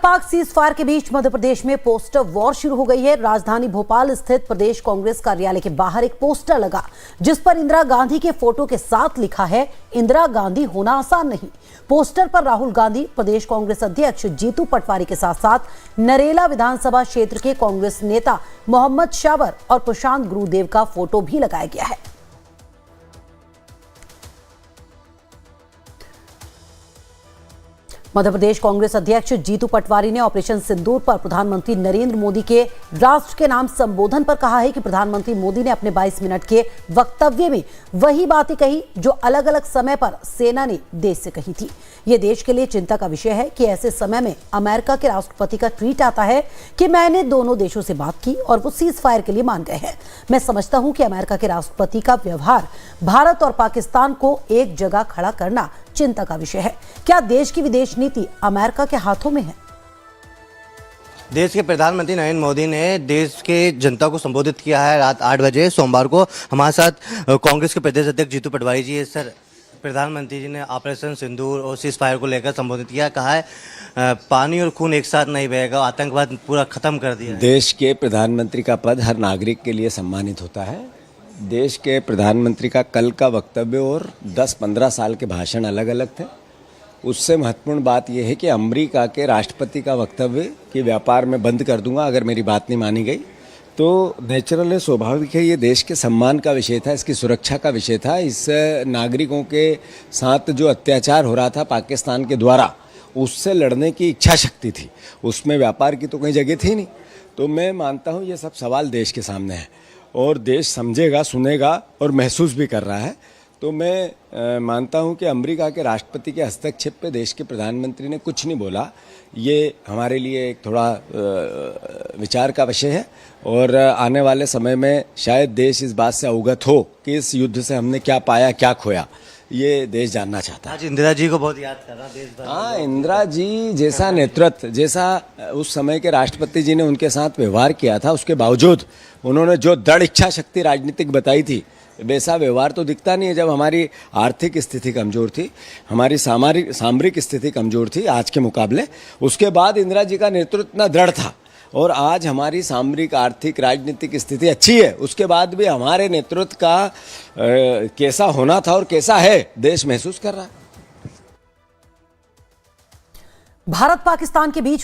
पाक cease fire के बीच मध्य प्रदेश में पोस्टर वॉर शुरू हो गई है। राजधानी भोपाल स्थित प्रदेश कांग्रेस कार्यालय के बाहर एक पोस्टर लगा जिस पर इंदिरा गांधी के फोटो के साथ लिखा है, इंदिरा गांधी होना आसान नहीं। पोस्टर पर राहुल गांधी, प्रदेश कांग्रेस अध्यक्ष जीतू पटवारी के साथ साथ नरेला विधानसभा क्षेत्र के कांग्रेस नेता मोहम्मद शावर और प्रशांत गुरुदेव का फोटो भी लगाया गया है। मध्य प्रदेश कांग्रेस अध्यक्ष जीतू पटवारी ने ऑपरेशन सिंदूर पर प्रधानमंत्री नरेंद्र मोदी के राष्ट्र के नाम संबोधन पर कहा है कि प्रधानमंत्री मोदी ने अपने 22 मिनट के वक्तव्य में वही बातें कही जो अलग अलग समय पर सेना ने देश से कही थी। यह देश के लिए चिंता का विषय है कि ऐसे समय में अमेरिका के राष्ट्रपति का ट्वीट आता है कि मैंने दोनों देशों से बात की और वो सीज फायर के लिए मान गए हैं। मैं समझता हूं कि अमेरिका के राष्ट्रपति का व्यवहार भारत और पाकिस्तान को एक जगह खड़ा करना चिंता का विषय है। क्या देश की विदेश नीति अमेरिका के हाथों में है? देश के प्रधानमंत्री नरेंद्र मोदी ने देश के जनता को संबोधित किया है रात 8 बजे सोमवार को। हमारे साथ कांग्रेस के प्रदेश अध्यक्ष जीतू पटवारी जी है। सर, प्रधानमंत्री जी ने ऑपरेशन सिंदूर और सीज फायर को लेकर संबोधित किया, कहा है पानी और खून एक साथ नहीं बहेगा, आतंकवाद पूरा खत्म कर दिया। देश के प्रधानमंत्री का पद हर नागरिक के लिए सम्मानित होता है। देश के प्रधानमंत्री का कल का वक्तव्य और 10-15 साल के भाषण अलग अलग थे। उससे महत्वपूर्ण बात यह है कि अमेरिका के राष्ट्रपति का वक्तव्य कि व्यापार में बंद कर दूंगा अगर मेरी बात नहीं मानी गई, तो नेचुरल है, स्वाभाविक है। ये देश के सम्मान का विषय था, इसकी सुरक्षा का विषय था। इस नागरिकों के साथ जो अत्याचार हो रहा था पाकिस्तान के द्वारा, उससे लड़ने की इच्छा शक्ति थी, उसमें व्यापार की तो कहीं जगह थी नहीं। तो मैं मानता हूँ ये सब सवाल देश के सामने है और देश समझेगा, सुनेगा और महसूस भी कर रहा है। तो मैं मानता हूं कि अमेरिका के राष्ट्रपति के हस्तक्षेप पे देश के प्रधानमंत्री ने कुछ नहीं बोला। ये हमारे लिए एक थोड़ा विचार का विषय है और आने वाले समय में शायद देश इस बात से अवगत हो कि इस युद्ध से हमने क्या पाया, क्या खोया, ये देश जानना चाहता है। आज इंदिरा जी को बहुत याद कर रहा देश भर। हाँ, इंदिरा जी जैसा नेतृत्व, जैसा उस समय के राष्ट्रपति जी ने उनके साथ व्यवहार किया था, उसके बावजूद उन्होंने जो दृढ़ इच्छा शक्ति राजनीतिक बताई थी, वैसा व्यवहार तो दिखता नहीं है। जब हमारी आर्थिक स्थिति कमजोर थी, हमारी सामरिक स्थिति कमजोर थी आज के मुकाबले, उसके बाद इंदिरा जी का नेतृत्व इतना दृढ़ था और आज हमारी सामरिक, आर्थिक, राजनीतिक स्थिति अच्छी है। उसके बाद भी हमारे नेतृत्व का कैसा होना था और कैसा है देश महसूस कर रहा है। भारत पाकिस्तान के बीच